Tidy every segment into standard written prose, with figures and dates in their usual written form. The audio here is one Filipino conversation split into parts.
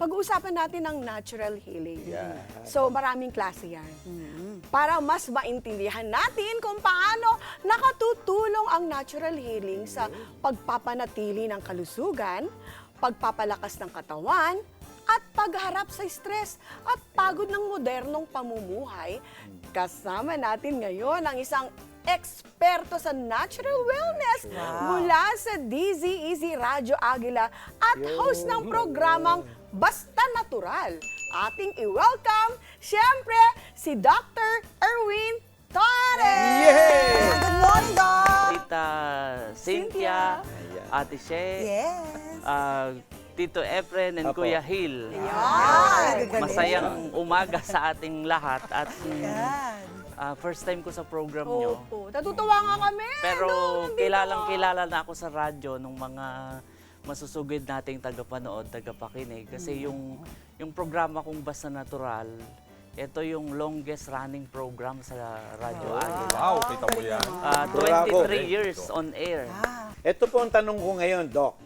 pag-uusapan natin ang natural healing. Yeah. So, maraming klase yan. Para mas maintindihan natin kung paano nakatutulong ang natural healing sa pagpapanatili ng kalusugan, pagpapalakas ng katawan, at pagharap sa stress at pagod ng modernong pamumuhay. Kasama natin ngayon ang isang eksperto sa natural wellness mula sa DZEZ Radyo Aguila at host ng programang Basta Natural. Ating i-welcome, siyempre, si Dr. Erwin Torres! Yay! Good morning, Doc! Tita Cynthia, Ate She, Yes. Tito Efren, and Apo. Kuya Hill. Yan. Masayang umaga sa ating lahat at Yan. first time ko sa program nyo. Opo, natutuwa nga kami. Pero nandito kilalang-kilala na ako sa radyo nung mga masusugid nating tagapanood, tagapakinig. Kasi yung programa kong Basta Natural, ito yung longest running program sa Radyo Aguila. Wow, kita mo yan. 23 years on air. Ito po ang tanong ko ngayon, Doc.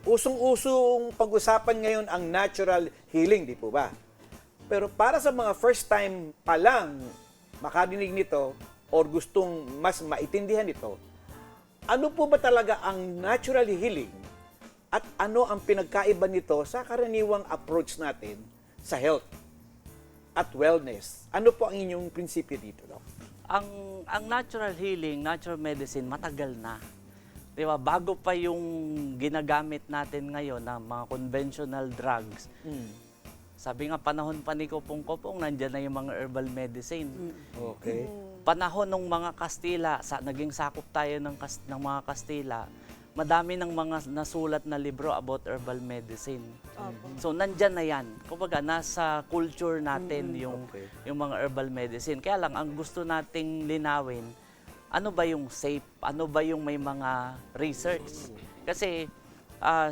Usong-usong pag-usapan ngayon ang natural healing, di po ba? Pero para sa mga first time pa lang makadinig nito or gustong mas maintindihan ito, ano po ba talaga ang natural healing at ano ang pinagkaiba nito sa karaniwang approach natin sa health at wellness? Ano po ang inyong prinsipyo dito, Doc? Ang natural healing, natural medicine, matagal na. Di ba? Bago pa yung ginagamit natin ngayon na mga conventional drugs. Sabi nga, panahon pa ni Kopong-Kopong, nandyan na yung mga herbal medicine. Okay. Panahon ng mga Kastila, naging sakop tayo ng mga Kastila, madami ng mga nasulat na libro about herbal medicine. So, nandyan na yan. Kumbaga, nasa culture natin yung mga herbal medicine. Kaya lang, ang gusto nating linawin, ano ba yung safe? Ano ba yung may mga research? Kasi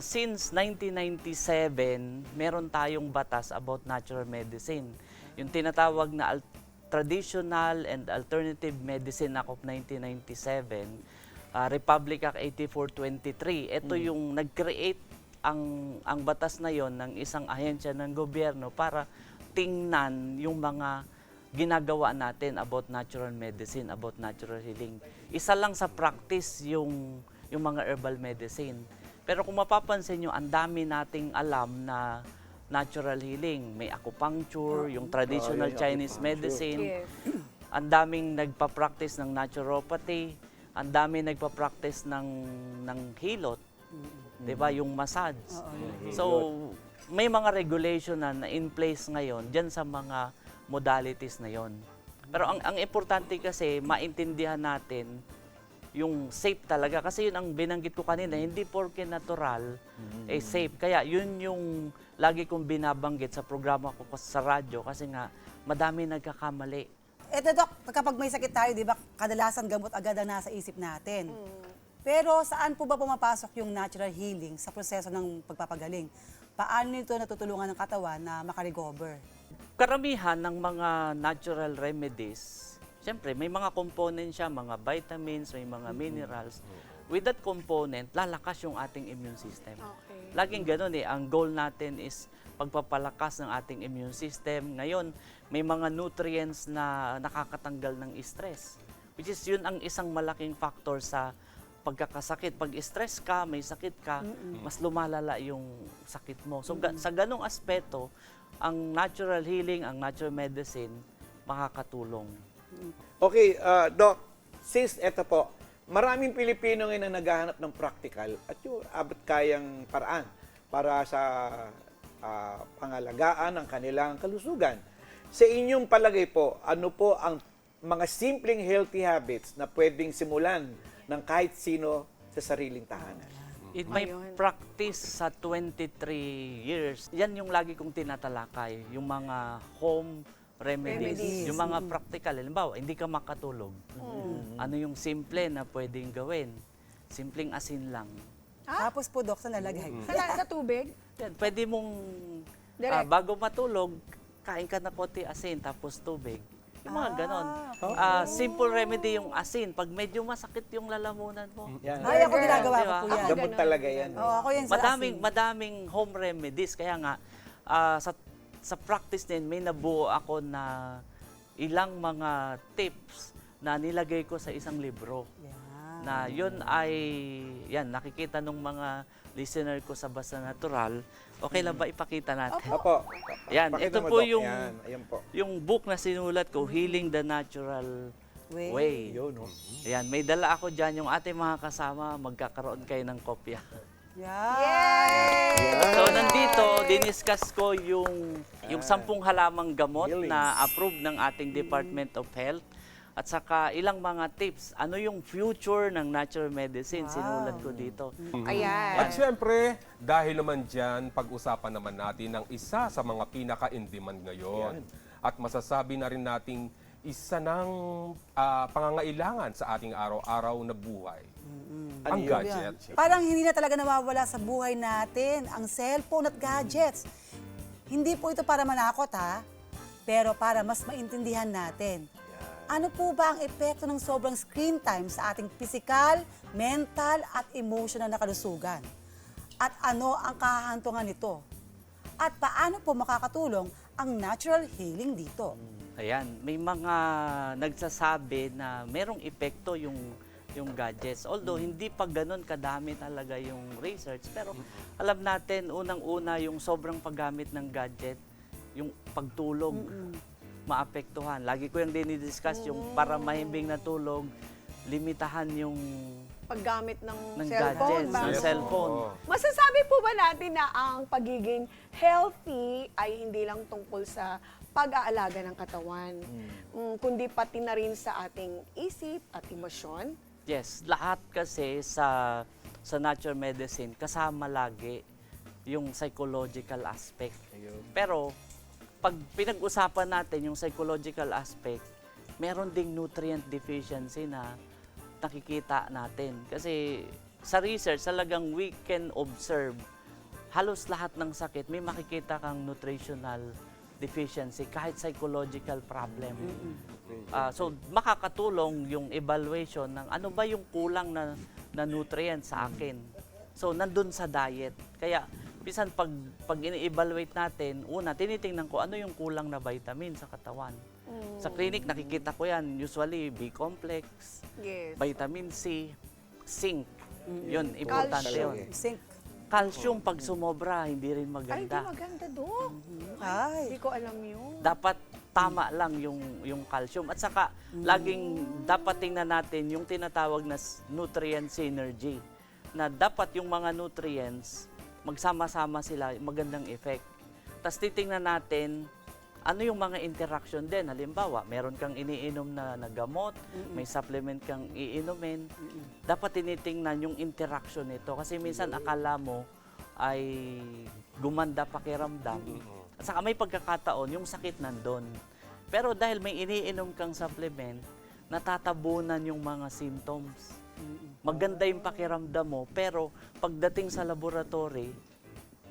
since 1997, meron tayong batas about natural medicine. Yung tinatawag na Traditional and Alternative Medicine Act of 1997, Republic Act 8423. Ito yung nag-create ang batas na yon ng isang ahensya ng gobyerno para tingnan yung mga ginagawa natin about natural medicine, about natural healing. Isa lang sa practice yung mga herbal medicine. Pero kung mapapansin nyo, ang dami nating alam na natural healing. May acupuncture, yung traditional yung Chinese acupuncture. medicine. Yes. Ang daming nagpa-practice ng naturopathy. Ang daming nagpa-practice ng hilot. Diba? Yung massage. So, may mga regulation na in place ngayon dyan sa mga modalities na yon. Pero ang importante kasi, maintindihan natin yung safe talaga. Kasi yun ang binanggit ko kanina, hindi porke natural, safe. Kaya yun yung lagi kong binabanggit sa programa ko sa radyo kasi nga madami nagkakamali. Ito, Doc, kapag may sakit tayo, di ba, kadalasan gamot agad ang nasa isip natin. Pero saan po ba pumapasok yung natural healing sa proseso ng pagpapagaling? Paano nito natutulungan ng katawan na makarecover? Karamihan ng mga natural remedies, siyempre may mga components siya, mga vitamins, may mga minerals. With that component, lalakas yung ating immune system. Okay. Laging ganun ang goal natin is pagpapalakas ng ating immune system. Ngayon, may mga nutrients na nakakatanggal ng stress. Which is yun ang isang malaking factor sa pagkakasakit. Pag stress ka, may sakit ka, mas lumalala yung sakit mo. So sa ganung aspeto, ang natural healing, ang natural medicine, makakatulong. Okay, Doc, since eto po, maraming Pilipino ngayon na naghahanap ng practical at yung abot kayang paraan para sa pangalagaan ng kanilang kalusugan. Sa inyong palagay po, ano po ang mga simpleng healthy habits na pwedeng simulan ng kahit sino sa sariling tahanan? In my practice sa 23 years, yan yung lagi kong tinatalakay, yung mga home remedies, yung mga practical. Halimbawa, hindi ka makatulog. Ano yung simple na pwedeng gawin? Simpleng asin lang. Tapos po, Doc, sa nalagay. Sa tubig? Yan, pwede mong, Direct. bago matulog, kain ka na konti asin, tapos tubig. Yung mga ganon. Simple remedy yung asin. Pag medyo masakit yung lalamunan mo. Yan. Ay, ako ginagawa ko Diba? po yan. Gamot talaga yan. Oo, ako yan sa asin. Madaming home remedies. Kaya nga, sa practice din, may nabuo ako na ilang mga tips na nilagay ko sa isang libro. Yan. Na yun ay, yan, nakikita ng mga listener ko sa Basta Natural. Okay lang ba ipakita natin? Opo. Yan, Pakita ito mo, po Doc. yung, Yan, ayan po. yung book na sinulat ko, Healing the Natural Way. Yun, no? Yan, may dala ako dyan. Yung ating mga kasama, magkakaroon kayo ng kopya. Yan. So, nandito, diniscuss ko yung 10 halamang gamot Healing. na approved ng ating Department of Health. At saka ilang mga tips. Ano yung future ng natural medicine? Sinulat ko dito. Ayan. At syempre, dahil naman dyan, pag-usapan naman natin ng isa sa mga pinaka-in-demand ngayon. At masasabi na rin nating isa ng pangangailangan sa ating araw-araw na buhay. Ang yun? gadget. Parang hindi na talaga nawawala sa buhay natin ang cellphone at gadgets. Hindi po ito para manakot ha, pero para mas maintindihan natin. Ano po ba ang epekto ng sobrang screen time sa ating physical, mental at emotional na kalusugan? At ano ang kahahantungan nito? At paano po makakatulong ang natural healing dito? Ayan, may mga nagsasabi na merong epekto yung gadgets. Although hindi pa ganun kadami talaga yung research, pero alam natin unang-una yung sobrang paggamit ng gadget, yung pagtulog, maapektuhan. Lagi ko yung dinidiscuss yung para mahimbing na tulog, limitahan yung Paggamit ng ng cellphone. gadgets, ba? ng cellphone. Oo. Masasabi po ba natin na ang pagiging healthy ay hindi lang tungkol sa pag-aalaga ng katawan, kundi pati na rin sa ating isip at emosyon? Yes, lahat kasi sa natural medicine kasama lagi yung psychological aspect. Pero pag pinag-usapan natin yung psychological aspect, meron ding nutrient deficiency na nakikita natin. Kasi sa research, talagang we can observe halos lahat ng sakit, may makikita kang nutritional deficiency, kahit psychological problem. So, makakatulong yung evaluation ng ano ba yung kulang na nutrients sa akin. So, nandun sa diet. Kaya, pisan pag ini-evaluate natin, una, tinitingnan ko ano yung kulang na vitamin sa katawan. Sa clinic, nakikita ko yan. Usually, B-complex, Yes. vitamin C, zinc. Yun, importante Calcium. yun. Zinc. Calcium, pag sumobra, hindi rin Ay, di maganda. maganda, Dok. Ay. Hindi ko alam yun. Dapat tama lang yung calcium. At saka, laging dapat tingnan natin yung tinatawag na nutrient synergy. Na dapat yung mga nutrients, magsama-sama sila, magandang effect. Tapos titingnan natin, ano yung mga interaction din. Halimbawa, meron kang iniinom na gamot, may supplement kang iinumin. Dapat tinitingnan yung interaction nito. Kasi minsan akala mo ay gumanda pakiramdam. At saka may pagkakataon, yung sakit nandun. Pero dahil may iniinom kang supplement, natatabunan yung mga symptoms. Maganda yung pakiramdam mo, pero pagdating sa laboratory,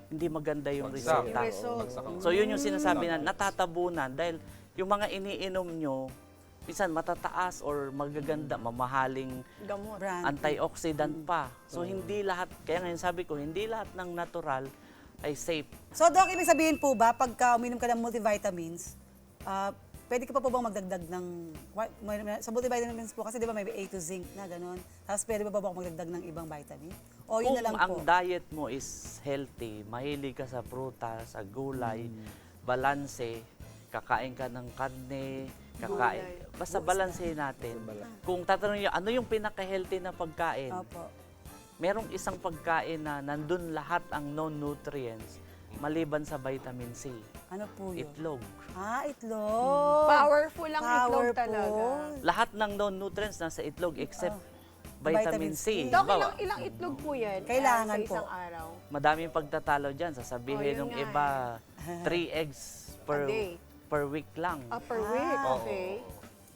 hindi maganda yung Bagsak. resulta. Yung result. Bagsak ang- So yun yung sinasabi na natatabunan dahil yung mga iniinom nyo, minsan matataas or magaganda, mamahaling Gamot. Brand. antioxidant pa. So hindi lahat, kaya ngayon sabi ko, hindi lahat ng natural ay safe. So, Doc, ibig sabihin po ba, pagka uminom ka ng multivitamins, pwede ka pa po bang magdagdag ng, sa multivitamins po, kasi di ba may A to zinc na gano'n, tapos pwede pa ba ako magdagdag ng ibang vitamin? O yun Kung na lang ang po? diet mo is healthy, mahilig ka sa prutas, sa gulay, balanse, kakain ka ng karne, kakain, basta balansehin natin. Kung tatanungin nyo, ano yung pinaka-healthy na pagkain? Opo. Merong isang pagkain na nandun lahat ang non-nutrients, maliban sa vitamin C, Ano po yun? itlog. Itlog. Powerful ang itlog Powerful. talaga. Lahat ng non-nutrients nasa itlog except Vitamin vitamin C. C. Dok, Halimbawa, ilang itlog po yan? Kailangan sa isang po. araw? madaming pagtatalo dyan. Sasabihin Oh, yun ng nga iba, 3 eggs A day. per week lang. Per week, okay.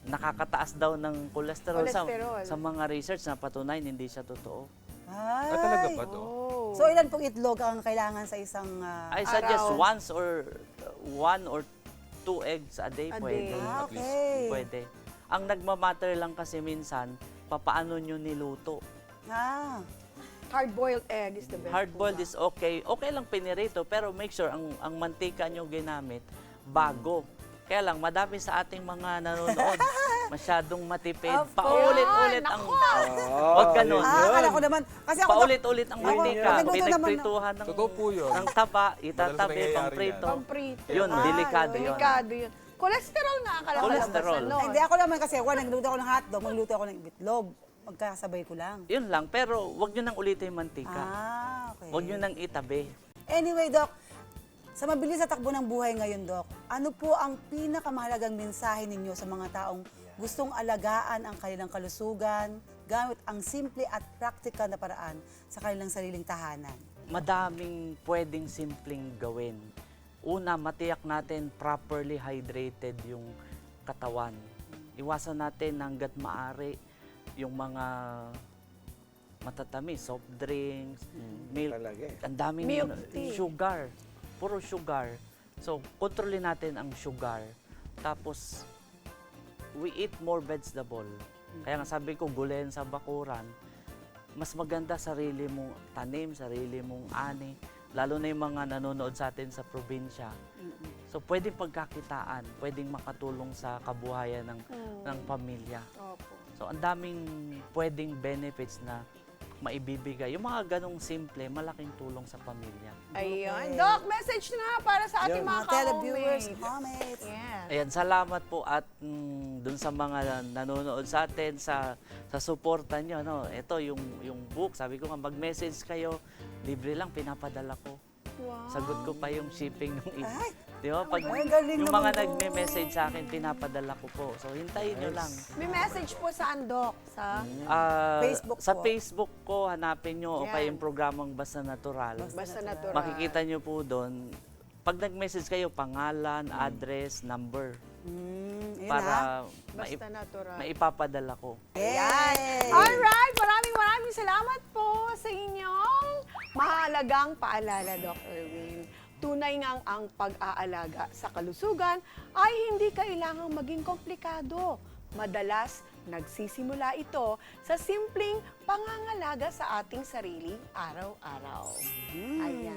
Nakakataas daw ng cholesterol, Cholesterol. sa mga research na patunayan hindi siya totoo. Ay. Talaga ba to? Oh. So, ilan pong itlog ang kailangan sa isang... I suggest Araw. one or 2 eggs a day A pwede. day. Okay. Pwede. Ang nagmamatter lang kasi minsan, papaano nyo niluto. Hard-boiled egg is the best. Hard-boiled po ba? is okay. Okay lang pinirito, pero make sure ang mantika nyo ginamit, bago. Kaya lang, madami sa ating mga nanonood, masyadong matipid. Of course. Paulit-ulit ang... Huwag ganun. Akala ko naman, kasi ako, Paulit-ulit ang Ako, mantika. nagluto naman Pinagprituhan ng, Totoo po yun. ng taba, Madalas itatabi, nangyayari pang-prito. Pamprito. Yun, delikado yun. Delikado yun. Cholesterol nga ang kalabas Cholesterol. nun. hindi ako naman kasi, nagluto ako ng hotdog, magluto ako ng itlog. Magkasabay ko lang. Yun lang, pero wag nyo nang ulitin yung mantika. Okay. Wag nyo nang itabi. Anyway, Doc, sa mabilis na takbo ng buhay ngayon, Doc, ano po ang pinakamahalagang mensahe ninyo sa mga taong gustong alagaan ang kanilang kalusugan gamit ang simple at practical na paraan sa kanilang sariling tahanan? Madaming pwedeng simpleng gawin. Una, matiyak natin properly hydrated yung katawan. Iwasan natin hanggat maaari yung mga matatamis, soft drinks, milk, talaga eh. ang daming Milk tea. sugar, puro sugar. So, kontrolin natin ang sugar. Tapos, we eat more vegetable. Kaya nga sabi ko, gulayan sa bakuran, mas maganda sarili mong tanim, sarili mong ani, lalo na yung mga nanonood sa atin sa probinsya. So, pwedeng pagkakitaan, pwedeng makatulong sa kabuhayan ng pamilya. Opo. So, ang daming pwedeng benefits na maibibigay. Yung mga ganong simple, malaking tulong sa pamilya. Ayun. Doc, message na para sa ating Yun. mga Mga televiewers, ka-homies. comments. Yes. Ayan, salamat po at dun sa mga nanonood sa atin, sa suporta nyo. No? Ito, yung book, sabi ko nga, mag-message kayo, libre lang, pinapadala ko. Wow. Sagot ko pa yung shipping ng iba. Ay! Di ba? Pag Ay, galing yung naman mga po. nagme-message sa akin, pinapadala ko po. So, hintayin nyo lang. May message po saan, Doc? Sa Facebook Sa po. Facebook ko, hanapin nyo o Yan. kaya yung programang Basta Natural. Basta Natural. Makikita nyo po doon. Pag nag-message kayo, pangalan, address, number. Ayun na. Para Basta Natural. maipapadala ko. Yay! Alright, maraming salamat po sa inyong mahalagang paalala, Doc Erwin. Tunay ngang ang pag-aalaga sa kalusugan ay hindi kailangang maging komplikado. Madalas, nagsisimula ito sa simpleng pangangalaga sa ating sarili araw-araw. Ayan.